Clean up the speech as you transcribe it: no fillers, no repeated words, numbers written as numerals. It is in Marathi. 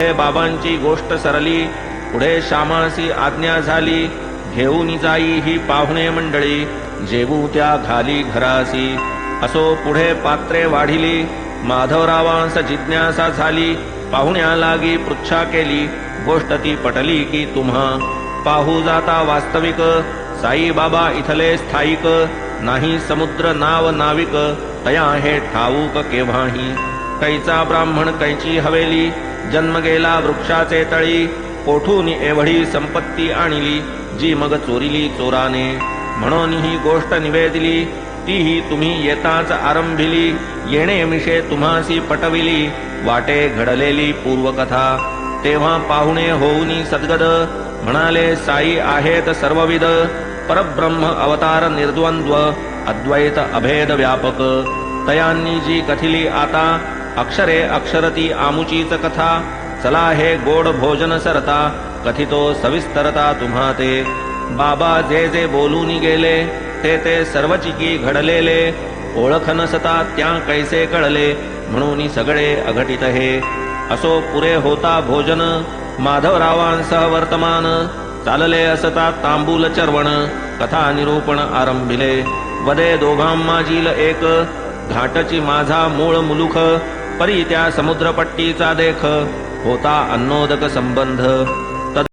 बाबांची गोष्ट सरली, पुढे श्यामासी आज्ञा झाली, घेऊन जाई ही पाहुणे मंडळी, जेवू त्या घाली घरासी. असो पुढे पात्रे वाढिली, माधवरावांस जिज्ञासा झाली, पाहुण्या लागी पृच्छा केली, गोष्ट ती पटली की तुम्हा. पाहू जाता वास्तविक, साई बाबा इथले स्थायिक, नाही समुद्र नाव नाविक, तया हे ठाऊक केव्हाही. कैचा ब्राह्मण कैची हवेली, जन्म गेला वृक्षाचे तळी, कोठून एवढी संपत्ती आणली, जी मग चोरिली चोराने. म्हणून ही गोष्ट निवेदिली, तीही तुम्ही येताच आरंभिली, येणे मिशे तुम्हासी पटविली, वाटे घडलेली पूर्वकथा. तेव्हा पाहुणे होऊनी सद्गद, म्हणाले साई आहेत सर्वविद, परब्रह्म अवतार निर्द्वंद्व, अद्वैत अभेद व्यापक. तयांनी जी कथिली आता, अक्षरे अक्षरती आमुचीच कथा. चला हे गोड भोजन सरता, कथितो सविस्तरता तुम्हा ते. बाबा जे जे बोलूनी गेले, ते ते सर्वचिकी घडलेले, ओळख नसता त्या कैसे कळले, म्हणून सगळे अघटित हे. असो पुरे होता भोजन, माधवरावांसह वर्तमान, चालले असता तांबूल चर्वण, कथा निरूपण आरंभिले. वदे दोघां माझील एक, घाटची माझा मूळ मुलुख, परी त्या समुद्रपट्टीचा देख, होता अन्नोदक संबंध.